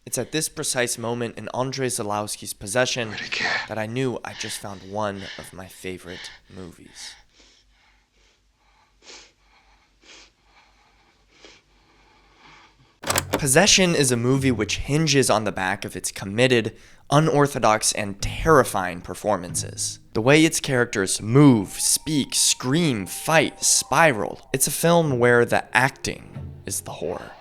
It's at this precise moment in Andrzej Żuławski's Possession that I knew I just found one of my favorite movies. Possession is a movie which hinges on the back of its committed, unorthodox, and terrifying performances. The way its characters move, speak, scream, fight, spiral. It's a film where the acting is the horror.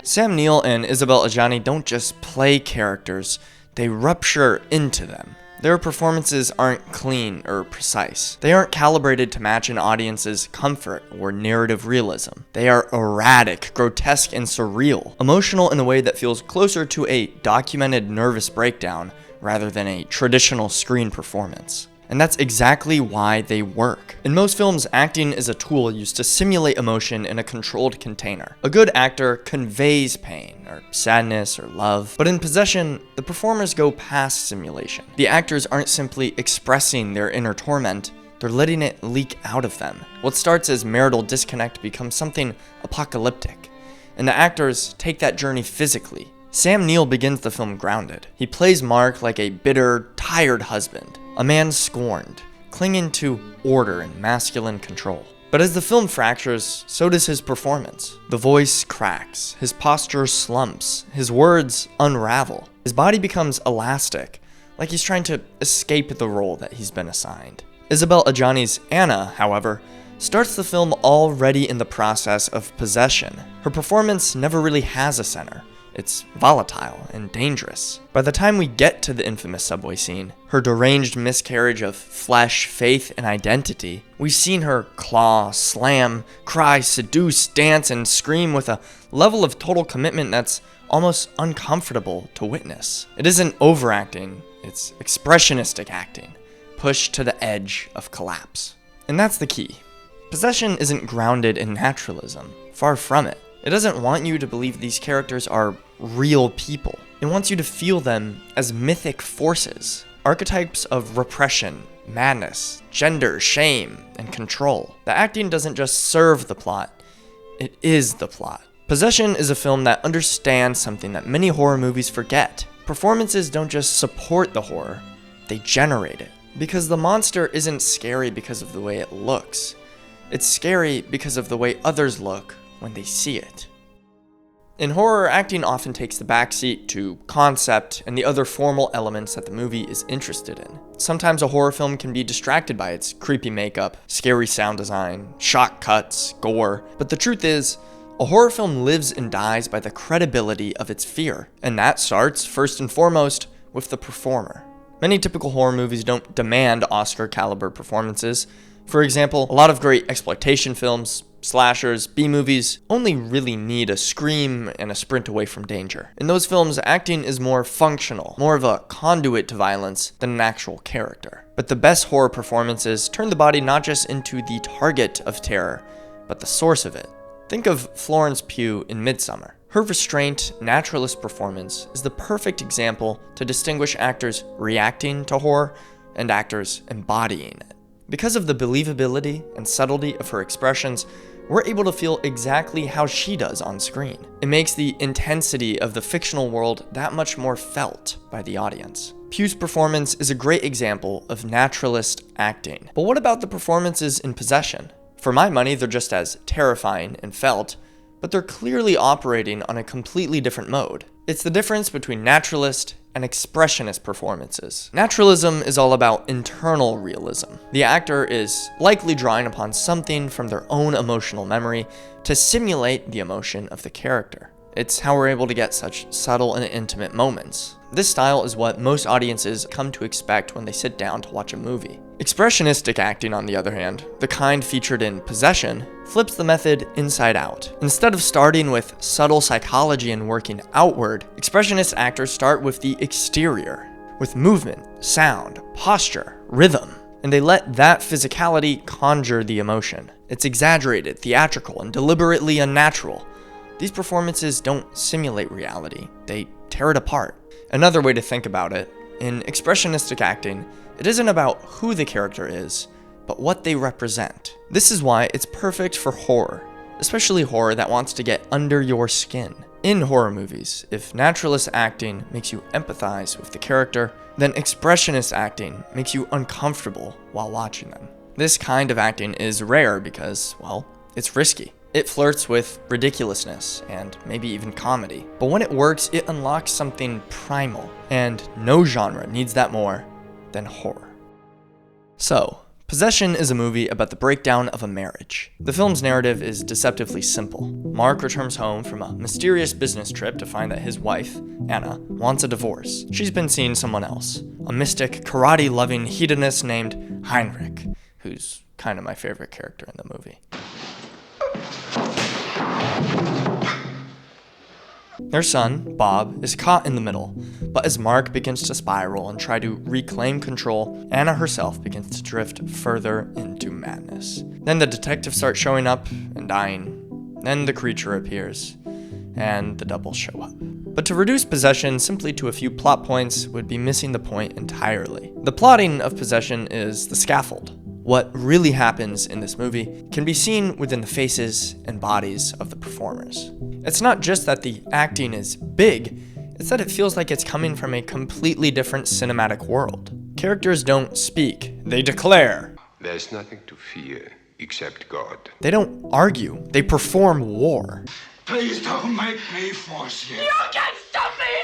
Sam Neill and Isabelle Adjani don't just play characters, they rupture into them. Their performances aren't clean or precise. They aren't calibrated to match an audience's comfort or narrative realism. They are erratic, grotesque, and surreal, emotional in a way that feels closer to a documented nervous breakdown rather than a traditional screen performance. And that's exactly why they work. In most films, acting is a tool used to simulate emotion in a controlled container. A good actor conveys pain, or sadness, or love. But in Possession, the performers go past simulation. The actors aren't simply expressing their inner torment, they're letting it leak out of them. What starts as marital disconnect becomes something apocalyptic. And the actors take that journey physically. Sam Neill begins the film grounded. He plays Mark like a bitter, tired husband. A man scorned, clinging to order and masculine control. But as the film fractures, so does his performance. The voice cracks, his posture slumps, his words unravel. His body becomes elastic, like he's trying to escape the role that he's been assigned. Isabelle Adjani's Anna, however, starts the film already in the process of possession. Her performance never really has a center. It's volatile and dangerous. By the time we get to the infamous subway scene, her deranged miscarriage of flesh, faith, and identity, we've seen her claw, slam, cry, seduce, dance, and scream with a level of total commitment that's almost uncomfortable to witness. It isn't overacting, it's expressionistic acting, pushed to the edge of collapse. And that's the key. Possession isn't grounded in naturalism, far from it. It doesn't want you to believe these characters are real people. It wants you to feel them as mythic forces, archetypes of repression, madness, gender, shame, and control. The acting doesn't just serve the plot, it is the plot. Possession is a film that understands something that many horror movies forget. Performances don't just support the horror, they generate it. Because the monster isn't scary because of the way it looks. It's scary because of the way others look when they see it. In horror, acting often takes the backseat to concept and the other formal elements that the movie is interested in. Sometimes a horror film can be distracted by its creepy makeup, scary sound design, shock cuts, gore, but the truth is, a horror film lives and dies by the credibility of its fear, and that starts, first and foremost, with the performer. Many typical horror movies don't demand Oscar-caliber performances. For example, a lot of great exploitation films, slashers, B-movies only really need a scream and a sprint away from danger. In those films, acting is more functional, more of a conduit to violence than an actual character. But the best horror performances turn the body not just into the target of terror, but the source of it. Think of Florence Pugh in Midsommar. Her restraint, naturalist performance is the perfect example to distinguish actors reacting to horror and actors embodying it. Because of the believability and subtlety of her expressions, we're able to feel exactly how she does on screen. It makes the intensity of the fictional world that much more felt by the audience. Pugh's performance is a great example of naturalist acting. But what about the performances in Possession? For my money, they're just as terrifying and felt, but they're clearly operating on a completely different mode. It's the difference between naturalist and expressionist performances. Naturalism is all about internal realism. The actor is likely drawing upon something from their own emotional memory to simulate the emotion of the character. It's how we're able to get such subtle and intimate moments. This style is what most audiences come to expect when they sit down to watch a movie. Expressionistic acting, on the other hand, the kind featured in Possession, flips the method inside out. Instead of starting with subtle psychology and working outward, expressionist actors start with the exterior, with movement, sound, posture, rhythm, and they let that physicality conjure the emotion. It's exaggerated, theatrical, and deliberately unnatural. These performances don't simulate reality, they tear it apart. Another way to think about it, in expressionistic acting, it isn't about who the character is, but what they represent. This is why it's perfect for horror, especially horror that wants to get under your skin. In horror movies, if naturalist acting makes you empathize with the character, then expressionist acting makes you uncomfortable while watching them. This kind of acting is rare because, well, it's risky. It flirts with ridiculousness and maybe even comedy. But when it works, it unlocks something primal, and no genre needs that more than horror. So, Possession is a movie about the breakdown of a marriage. The film's narrative is deceptively simple. Mark returns home from a mysterious business trip to find that his wife, Anna, wants a divorce. She's been seeing someone else, a mystic, karate-loving hedonist named Heinrich, who's kind of my favorite character in the movie. Their son, Bob, is caught in the middle, but as Mark begins to spiral and try to reclaim control, Anna herself begins to drift further into madness. Then the detectives start showing up and dying. Then the creature appears, and the doubles show up. But to reduce Possession simply to a few plot points would be missing the point entirely. The plotting of Possession is the scaffold. What really happens in this movie can be seen within the faces and bodies of the performers. It's not just that the acting is big, it's that it feels like it's coming from a completely different cinematic world. Characters don't speak, they declare. There's nothing to fear except God. They don't argue, they perform war. Please don't make me force you. You can't stop me!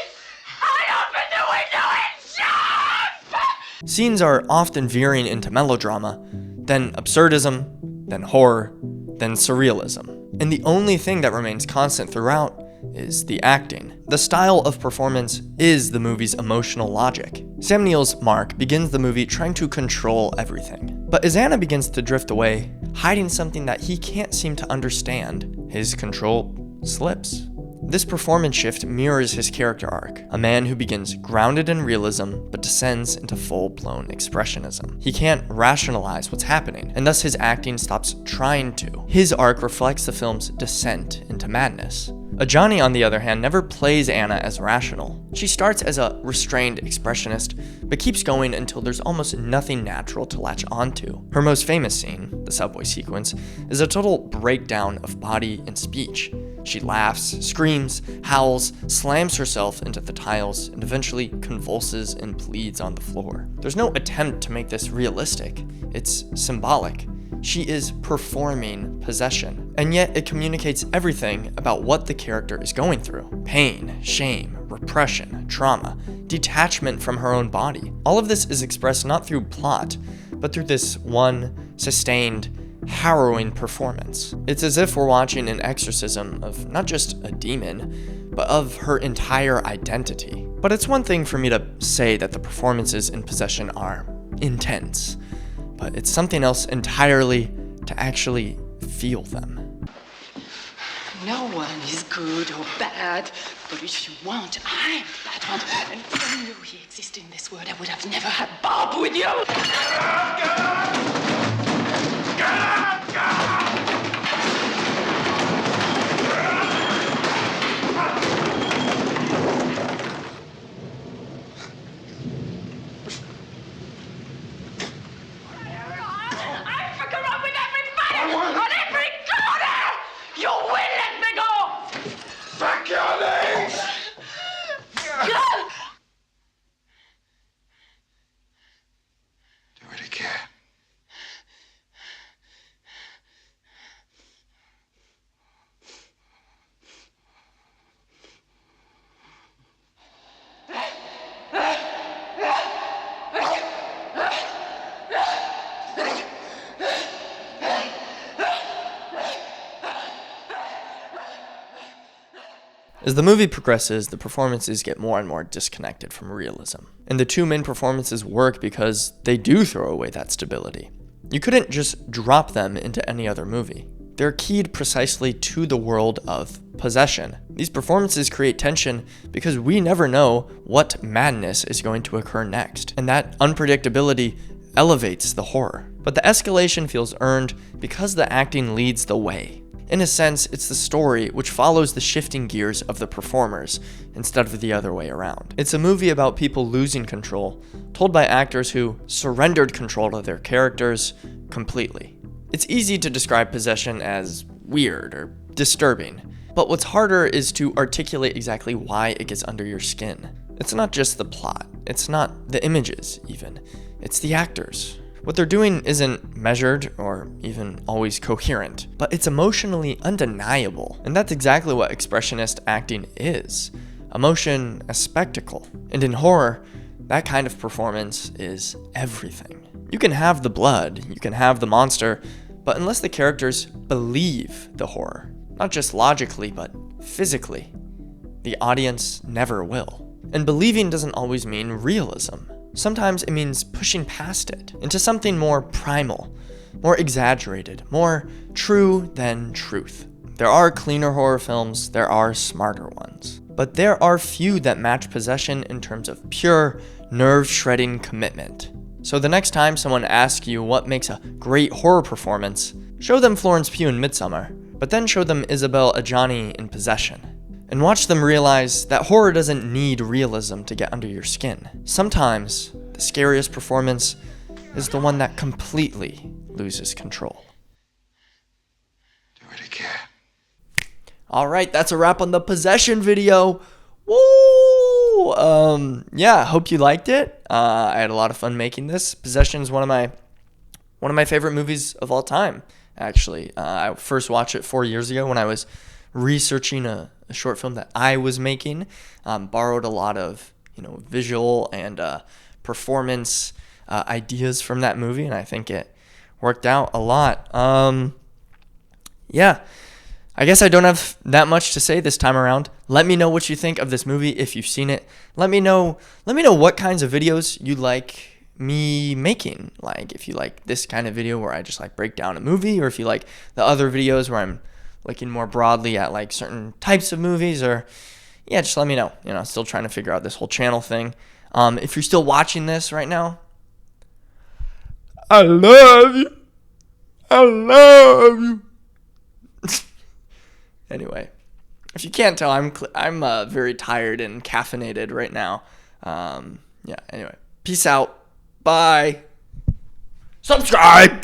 I opened the window and jump! Scenes are often veering into melodrama, then absurdism, then horror, then surrealism. And the only thing that remains constant throughout is the acting. The style of performance is the movie's emotional logic. Sam Neill's Mark begins the movie trying to control everything. But as Anna begins to drift away, hiding something that he can't seem to understand, his control slips. This performance shift mirrors his character arc, a man who begins grounded in realism but descends into full-blown expressionism. He can't rationalize what's happening, and thus his acting stops trying to. His arc reflects the film's descent into madness. Ajani, on the other hand, never plays Anna as rational. She starts as a restrained expressionist, but keeps going until there's almost nothing natural to latch onto. Her most famous scene, the subway sequence, is a total breakdown of body and speech. She laughs, screams, howls, slams herself into the tiles, and eventually convulses and pleads on the floor. There's no attempt to make this realistic. It's symbolic. She is performing possession, and yet it communicates everything about what the character is going through. Pain, shame, repression, trauma, detachment from her own body. All of this is expressed not through plot, but through this one sustained, harrowing performance. It's as if we're watching an exorcism of not just a demon, but of her entire identity. But it's one thing for me to say that the performances in Possession are intense, but it's something else entirely to actually feel them. No one is good or bad, but if you want, I'm that one. And if I knew he existed in this world, I would have never had Bob with you. As the movie progresses, the performances get more and more disconnected from realism. And the two main performances work because they do throw away that stability. You couldn't just drop them into any other movie. They're keyed precisely to the world of possession. These performances create tension because we never know what madness is going to occur next, and that unpredictability elevates the horror. But the escalation feels earned because the acting leads the way. In a sense, it's the story which follows the shifting gears of the performers instead of the other way around. It's a movie about people losing control, told by actors who surrendered control to their characters, completely. It's easy to describe possession as weird or disturbing, but what's harder is to articulate exactly why it gets under your skin. It's not just the plot, it's not the images even, it's the actors. What they're doing isn't measured or even always coherent, but it's emotionally undeniable, and that's exactly what expressionist acting is. Emotion as spectacle. And in horror, that kind of performance is everything. You can have the blood, you can have the monster, but unless the characters believe the horror, not just logically, but physically, the audience never will. And believing doesn't always mean realism. Sometimes it means pushing past it into something more primal, more exaggerated, more true than truth. There are cleaner horror films, there are smarter ones, but there are few that match Possession in terms of pure, nerve-shredding commitment. So the next time someone asks you what makes a great horror performance, show them Florence Pugh in Midsommar, but then show them Isabelle Adjani in Possession. And watch them realize that horror doesn't need realism to get under your skin. Sometimes, the scariest performance is the one that completely loses control. Do it again. Alright, that's a wrap on the Possession video. Woo! Yeah, hope you liked it. I had a lot of fun making this. Possession is one of my favorite movies of all time, actually. I first watched it 4 years ago when I was researching a short film that I was making. Borrowed a lot of visual and performance ideas from that movie, and I think it worked out a lot. Yeah, I guess I don't have that much to say this time around. Let me know what you think of this movie if you've seen it. Let me know what kinds of videos you'd like me making. Like if you like this kind of video where I just like break down a movie, or if you like the other videos where I'm looking more broadly at like certain types of movies, or yeah, just let me know. Still trying to figure out this whole channel thing. If you're still watching this right now, I love you. I love you. Anyway, if you can't tell, I'm very tired and caffeinated right now. Yeah. Anyway, peace out. Bye. Subscribe.